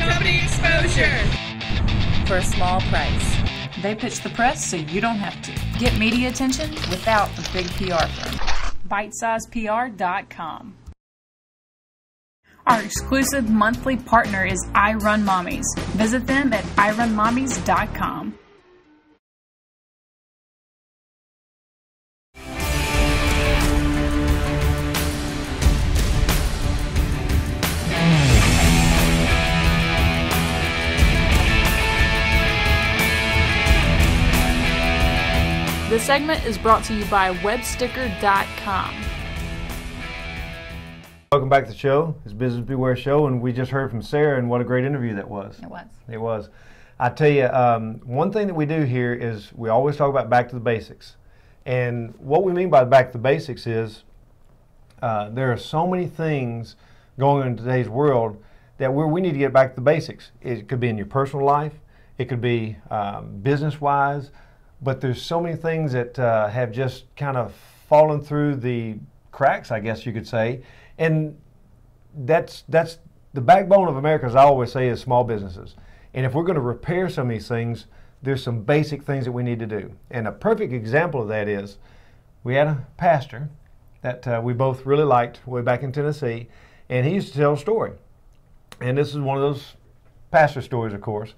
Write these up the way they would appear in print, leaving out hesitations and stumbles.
Company exposure for a small price. They pitch the press so you don't have to. Get media attention without a big PR firm. BitesizePR.com. Our exclusive monthly partner is I Run Mommies. Visit them at IRunMommies.com. This segment is brought to you by Websticker.com. Welcome back to the show. It's Business Beware Show, and we just heard from Sarah, and what a great interview that was. It was. It was. I tell you, one thing that we do here is we always talk about back to the basics. And what we mean by back to the basics is there are so many things going on in today's world that we need to get back to the basics. It could be in your personal life. It could be business-wise. But there's so many things that have just kind of fallen through the cracks, I guess you could say. And that's the backbone of America, as I always say, is small businesses. And if we're going to repair some of these things, there's some basic things that we need to do. And a perfect example of that is we had a pastor that we both really liked way back in Tennessee, and he used to tell a story. And this is one of those pastor stories, of course,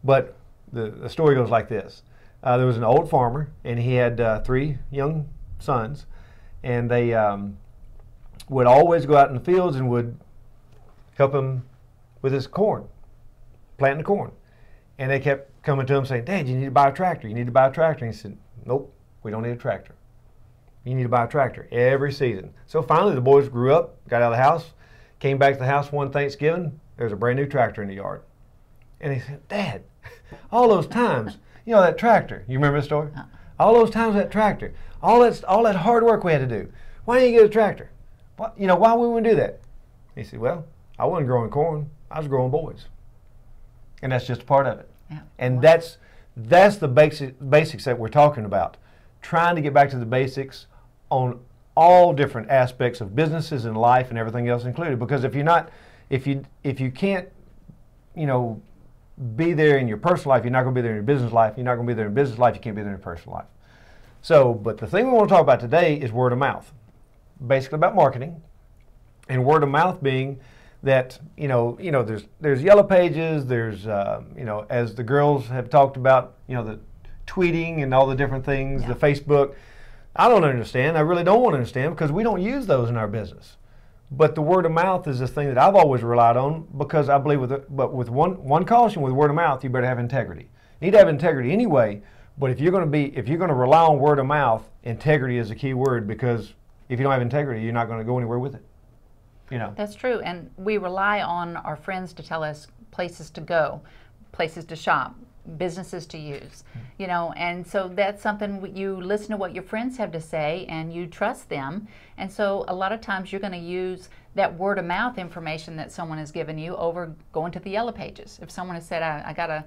but the story goes like this. There was an old farmer, and he had 3 young sons, and they would always go out in the fields and would help him with his corn, planting the corn. And they kept coming to him saying, "Dad, you need to buy a tractor. You need to buy a tractor." And he said, "Nope, we don't need a tractor. You need to buy a tractor every season." So finally the boys grew up, got out of the house, came back to the house one Thanksgiving. There was a brand new tractor in the yard. And he said, "Dad, all those times, you know, that tractor, you remember the story? All those times that tractor, all that hard work we had to do. Why didn't you get a tractor? Why would we do that?" He said, "Well, I wasn't growing corn, I was growing boys." And that's just a part of it. Yeah. And that's the basics that we're talking about. Trying to get back to the basics on all different aspects of businesses and life and everything else included. Because if you can't, be there in your personal life, you're not going to be there in your business life. You're not going to be there in business life, you can't be there in your personal life. So, but the thing we want to talk about today is word of mouth. Basically about marketing, and word of mouth being that there's yellow pages, there's as the girls have talked about, the tweeting and all the different things, the Facebook. I don't understand. I really don't want to understand because we don't use those in our business. But the word of mouth is the thing that I've always relied on because I believe with one caution with word of mouth, you better have integrity. You need to have integrity anyway. But if you're going to rely on word of mouth, integrity is a key word, because if you don't have integrity, you're not going to go anywhere with it. That's true, and we rely on our friends to tell us places to go, places to shop, businesses to use, and so that's something you listen to what your friends have to say and you trust them. And so a lot of times you're going to use that word of mouth information that someone has given you over going to the yellow pages. If someone has said, I got a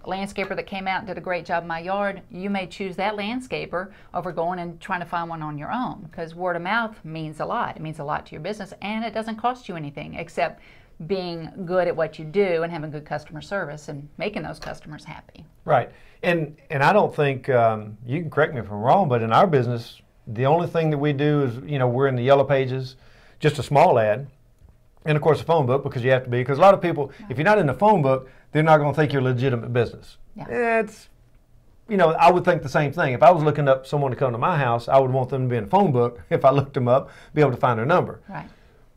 landscaper that came out and did a great job in my yard, you may choose that landscaper over going and trying to find one on your own, because word of mouth means a lot. It means a lot to your business, and it doesn't cost you anything except being good at what you do and having good customer service and making those customers happy. Right. And I don't think, you can correct me if I'm wrong, but in our business, the only thing that we do is, we're in the yellow pages, just a small ad, and of course a phone book, because you have to be, because a lot of people, if you're not in the phone book, they're not going to think you're a legitimate business. Yeah. I would think the same thing. If I was looking up someone to come to my house, I would want them to be in a phone book. If I looked them up, be able to find their number. Right.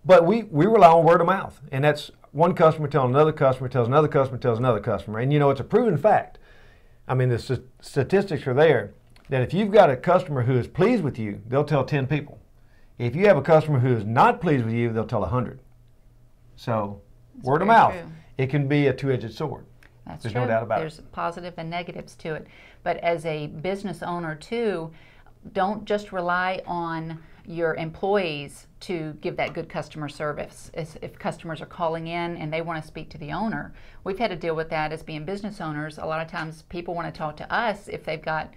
But we rely on word of mouth, and that's one customer telling another customer, tells another customer, tells another customer. And it's a proven fact. I mean, the statistics are there that if you've got a customer who is pleased with you, they'll tell 10 people. If you have a customer who is not pleased with you, they'll tell 100. So that's word of mouth, true. It can be a two-edged sword. That's There's true. no doubt about There's it. There's positive and negatives to it. But as a business owner too, don't just rely on your employees to give that good customer service. If customers are calling in and they want to speak to the owner, we've had to deal with that as being business owners. A lot of times people want to talk to us if they've got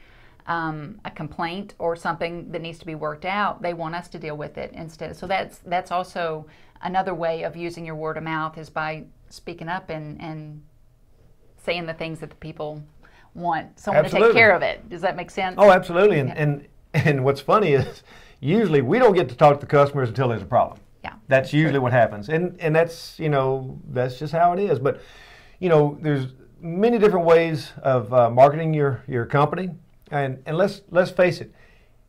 a complaint or something that needs to be worked out. They want us to deal with it instead. So that's also another way of using your word of mouth is by speaking up and saying the things that the people want someone to take care of it. Does that make sense? Oh, absolutely. And what's funny is usually we don't get to talk to the customers until there's a problem. Yeah. That's usually what happens. And that's, that's just how it is. But, there's many different ways of marketing your company. And let's face it,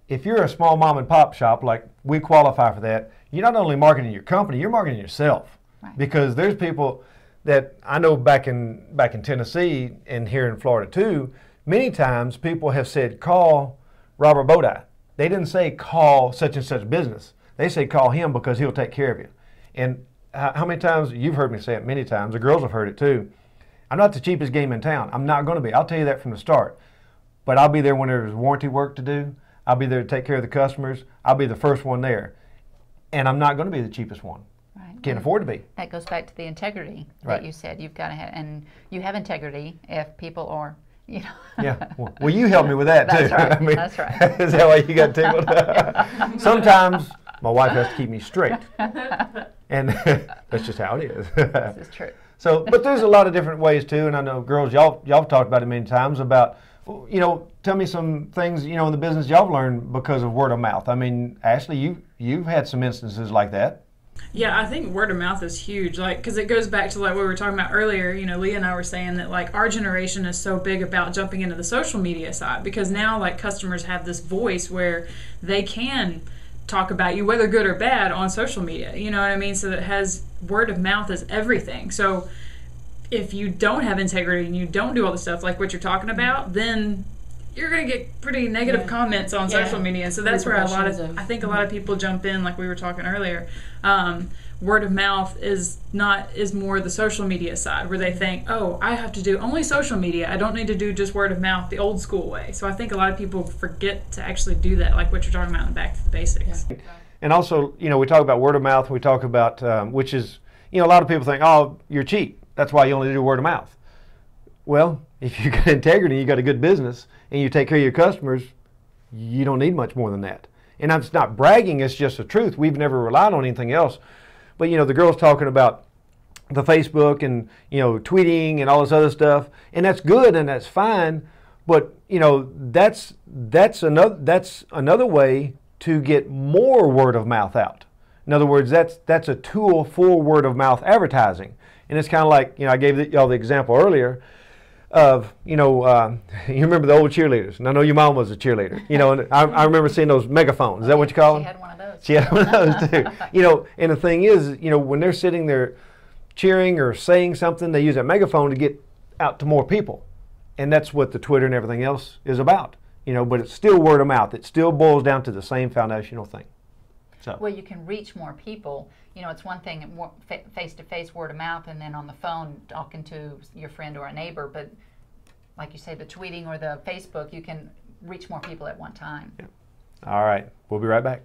if you're a small mom and pop shop, like we qualify for that, you're not only marketing your company, you're marketing yourself. Right. Because there's people that I know back in Tennessee and here in Florida too, many times people have said, call Robert Bodie. They didn't say call such and such business. They say call him because he'll take care of you. And how many times, you've heard me say it many times, the girls have heard it too, I'm not the cheapest game in town. I'm not going to be. I'll tell you that from the start. But I'll be there when there's warranty work to do. I'll be there to take care of the customers. I'll be the first one there. And I'm not going to be the cheapest one. Right. Can't afford to be. That goes back to the integrity Right. that you said. You've got to have, and you have integrity if people are, Yeah. Well, you helped me with that too. That's right. I mean, That's right. Is that why you got tickled? Sometimes my wife has to keep me straight. And that's just how it is. This is true. So, but there's a lot of different ways too, and I know girls, y'all talked about it many times about, tell me some things, in the business y'all learned because of word of mouth. I mean, Ashley, you've had some instances like that. Yeah, I think word of mouth is huge, because it goes back to what we were talking about earlier. Leah and I were saying that our generation is so big about jumping into the social media side, because now customers have this voice where they can talk about you, whether good or bad, on social media. You know what I mean? So it has word of mouth is everything. So if you don't have integrity and you don't do all the stuff like what you're talking about, then you're going to get pretty negative comments on social media. And so that's where I think a lot of people jump in, like we were talking earlier. Word of mouth is more the social media side, where they think, oh, I have to do only social media. I don't need to do just word of mouth the old school way. So I think a lot of people forget to actually do that, like what you're talking about in Back to the Basics. Yeah. And also, we talk about word of mouth. We talk about, which is, a lot of people think, oh, you're cheap. That's why you only do word of mouth. Well, if you got integrity, you got a good business, and you take care of your customers, you don't need much more than that. And it's not bragging, it's just the truth. We've never relied on anything else. But, the girls talking about the Facebook and, tweeting and all this other stuff, and that's good and that's fine, but, that's another way to get more word of mouth out. In other words, that's a tool for word of mouth advertising. And it's kind of like, I gave y'all the example earlier of, you remember the old cheerleaders. And I know your mom was a cheerleader. And I remember seeing those megaphones. Is that what you call them? She had one of those. She had one of those too. And the thing is, when they're sitting there cheering or saying something, they use that megaphone to get out to more people. And that's what the Twitter and everything else is about. But it's still word of mouth. It still boils down to the same foundational thing. So. Well, you can reach more people. It's one thing face-to-face word of mouth, and then on the phone talking to your friend or a neighbor. But like you say, the tweeting or the Facebook, you can reach more people at one time. Yeah. All right. We'll be right back.